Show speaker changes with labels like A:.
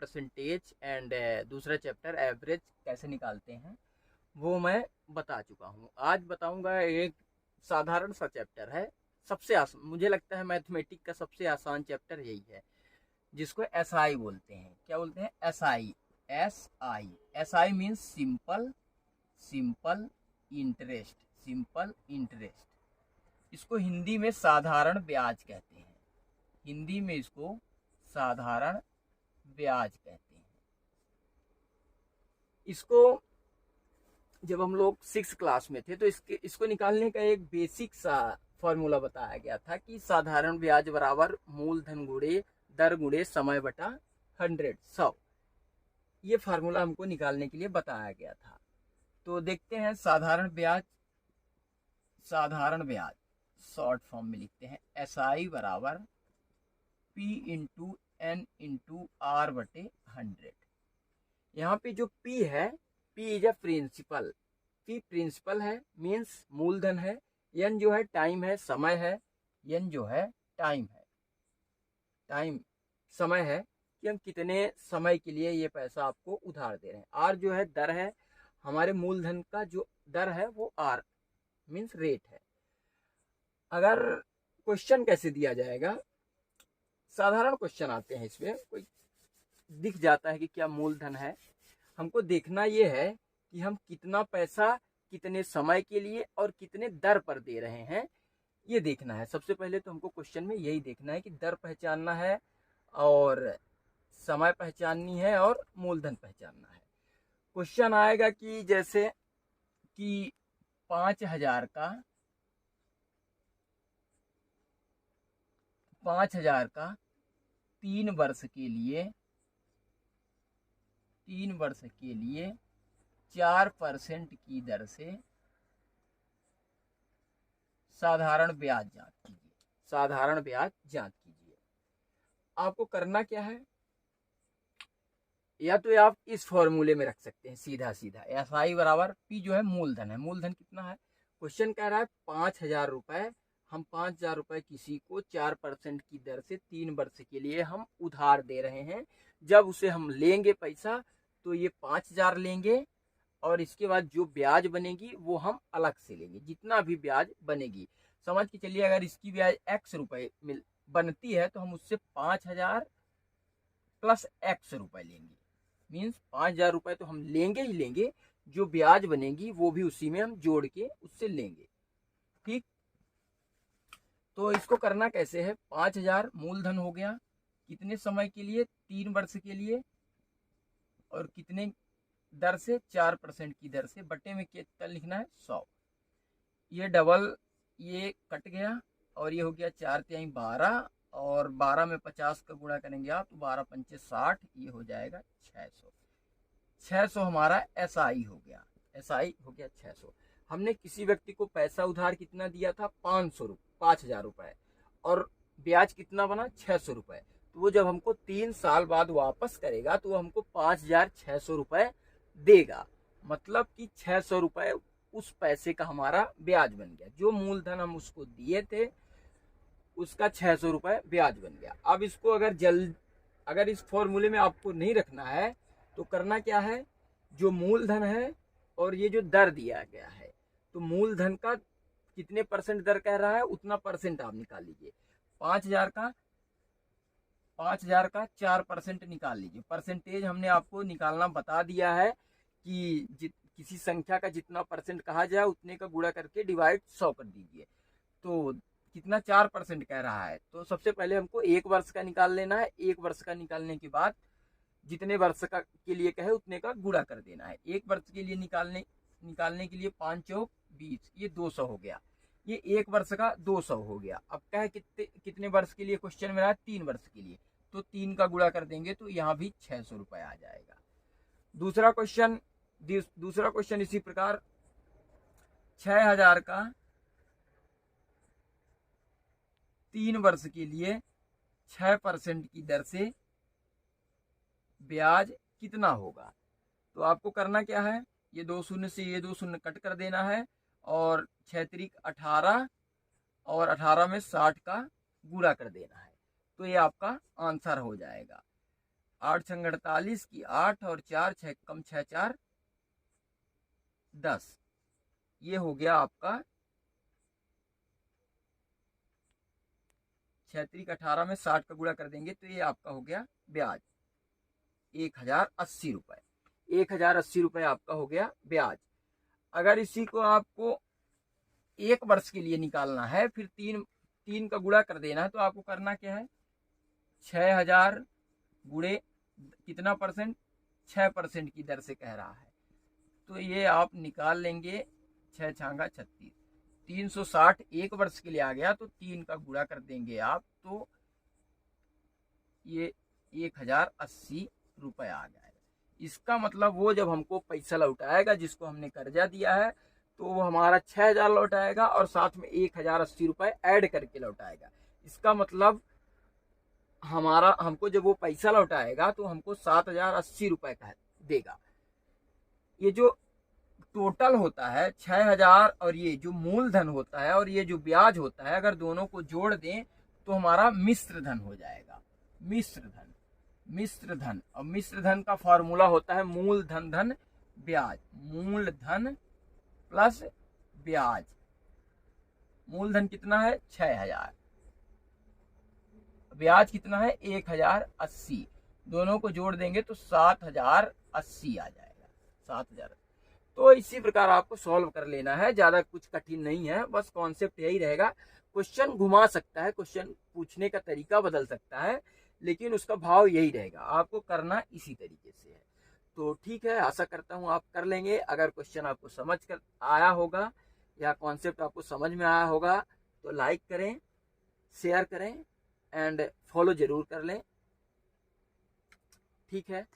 A: Percentage and दूसरा chapter average कैसे निकालते हैं वो मैं बता चुका हूँ। आज बताऊंगा एक साधारण सा चैप्टर है, सबसे आसान मुझे लगता है मैथमेटिक का सबसे आसान चैप्टर यही है, जिसको एसआई बोलते हैं। क्या बोलते हैं? SI. SI SI means simple simple interest. Simple interest, इसको हिंदी में साधारण ब्याज कहते हैं। हिंदी में इसको साधारण ब्याज कहते हैं। इसको जब हम लोग 6 क्लास में थे तो इसको निकालने का एक बेसिक सा फॉर्मूला बताया गया था कि साधारण ब्याज बराबर मूलधन गुणे दर गुणे समय बटा 100। ये फार्मूला हमको निकालने के लिए बताया गया था। तो देखते हैं साधारण ब्याज शॉर्ट फॉर्म में लिखते हैं एसआई बराबर P into N into R बटे 100। यहाँ पे जो पी है, P is a principal. P principal है, मीन्स मूलधन है। एन जो है टाइम है, समय है। एन जो है टाइम है, टाइम समय है कि हम कितने समय के लिए ये पैसा आपको उधार दे रहे हैं। आर जो है दर है, हमारे मूलधन का जो दर है वो आर मीन्स रेट है। अगर क्वेश्चन कैसे दिया जाएगा, साधारण क्वेश्चन आते हैं, इसमें कोई दिख जाता है कि क्या मूलधन है। हमको देखना ये है कि हम कितना पैसा कितने समय के लिए और कितने दर पर दे रहे हैं, ये देखना है। सबसे पहले तो हमको क्वेश्चन में यही देखना है कि दर पहचानना है और समय पहचाननी है और मूलधन पहचानना है। क्वेश्चन आएगा कि जैसे कि 5,000 का 3 वर्ष के लिए 4% की दर से साधारण ब्याज जांच कीजिए। साधारण ब्याज जांच कीजिए। आपको करना क्या है, या तो आप इस फॉर्मूले में रख सकते हैं सीधा सीधा। एस आई बराबर पी जो है मूलधन है। मूलधन कितना है? क्वेश्चन कह रहा है 5,000 रुपए। हम 5,000 रुपए किसी को 4% की दर से 3 वर्ष के लिए हम उधार दे रहे हैं। जब उसे हम लेंगे पैसा तो ये 5,000 लेंगे और इसके बाद जो ब्याज बनेगी वो हम अलग से लेंगे, जितना भी ब्याज बनेगी। समझ के चलिए, अगर इसकी ब्याज x रुपए बनती है तो हम उससे 5,000 प्लस x रुपए लेंगे। मीन्स 5,000 रुपए तो हम लेंगे ही लेंगे, जो ब्याज बनेगी वो भी उसी में हम जोड़ के उससे लेंगे। ठीक, तो इसको करना कैसे है? 5,000 मूलधन हो गया, कितने समय के लिए? 3 वर्ष के लिए, और कितने दर से? 4% की दर से, बटे में कितना लिखना है? 100। ये डबल ये कट गया और ये हो गया 4×3 12, और 12 में 50 का गुणा करेंगे आप तो 12×5 60, ये हो जाएगा 600। 600 हमारा एसआई हो गया। एसआई हो गया 600। हमने किसी व्यक्ति को पैसा उधार कितना दिया था? 5,000 रुपए, और ब्याज कितना बना? 600 रुपए। तो वो जब हमको 3 साल बाद वापस करेगा तो वो हमको 5,600 रुपए देगा। मतलब कि 600 रुपए उस पैसे का हमारा ब्याज बन गया। जो मूलधन हम उसको दिए थे उसका 600 रुपए ब्याज बन गया। अब इसको अगर इस फॉर्मूले में आपको नहीं रखना है तो करना क्या है, जो मूलधन है और ये जो दर दिया गया है, तो मूलधन का कितने परसेंट दर कह रहा है उतना परसेंट आप निकाल लीजिए। 5,000 का 4% निकाल लीजिए। परसेंटेज हमने आपको निकालना बता दिया है कि किसी संख्या का जितना परसेंट कहा जाए उतने का गुणा करके डिवाइड 100 कर दीजिए। तो कितना? 4% कह रहा है, तो सबसे पहले हमको 1 वर्ष का निकाल लेना है। 1 वर्ष का निकालने के बाद जितने वर्ष का के लिए कहे उतने का गुणा कर देना है। 1 वर्ष के लिए निकालने के लिए 5 चौक 20, ये 200 हो गया। ये 1 वर्ष का 200 हो गया। अब कहे कितने वर्ष के लिए क्वेश्चन में रहा? 3 वर्ष के लिए, तो 3 का गुणा कर देंगे तो यहाँ भी 600 रुपए आ जाएगा। दूसरा क्वेश्चन इसी प्रकार 6,000 का 3 वर्ष के लिए 6% की दर से ब्याज कितना होगा? तो आपको करना क्या है, ये 2 शून्य से ये 2 शून्य कट कर देना है, और 6×3 18, और 18 में 60 का गुणा कर देना है, तो ये आपका आंसर हो जाएगा। 8 छंग 48 की 8 और 4 6 कम 6 4 10। ये हो गया आपका 6×18 में 60 का गुणा कर देंगे तो ये आपका हो गया ब्याज 1080 रुपए। 1080 रुपए आपका हो गया ब्याज। अगर इसी को आपको 1 वर्ष के लिए निकालना है, फिर तीन का गुणा कर देना है, तो आपको करना क्या है, 6000 गुणे कितना परसेंट, 6% की दर से कह रहा है, तो ये आप निकाल लेंगे 6 छांगा 36, 360 1 वर्ष के लिए आ गया, तो 3 का गुणा कर देंगे आप, तो ये 1080 रुपए आ जाएगा। इसका मतलब वो जब हमको पैसा लौटाएगा, जिसको हमने कर्जा दिया है, तो वो हमारा 6000 लौटाएगा और साथ में 1080 रुपए ऐड करके लौटाएगा। इसका मतलब हमको जब वो पैसा लौटाएगा तो हमको 7080 रुपए का देगा। ये जो टोटल होता है 6000 और ये जो मूलधन होता है और ये जो ब्याज होता है, अगर दोनों को जोड़ दें तो हमारा मिश्र धन हो जाएगा। मिश्र धन और मिश्र धन का फॉर्मूला होता है मूलधन धन ब्याज। मूलधन प्लस ब्याज। मूलधन कितना है 6000, ब्याज कितना है 1080, दोनों को जोड़ देंगे तो 7080 आ जाएगा। 7000। तो इसी प्रकार आपको सॉल्व कर लेना है, ज्यादा कुछ कठिन नहीं है, बस कॉन्सेप्ट यही रहेगा। क्वेश्चन घुमा सकता है, क्वेश्चन पूछने का तरीका बदल सकता है, लेकिन उसका भाव यही रहेगा, आपको करना इसी तरीके से है। तो ठीक है, आशा करता हूं आप कर लेंगे। अगर क्वेश्चन आपको समझ कर आया होगा या कॉन्सेप्ट आपको समझ में आया होगा तो लाइक करें, शेयर करें एंड फॉलो जरूर कर लें। ठीक है।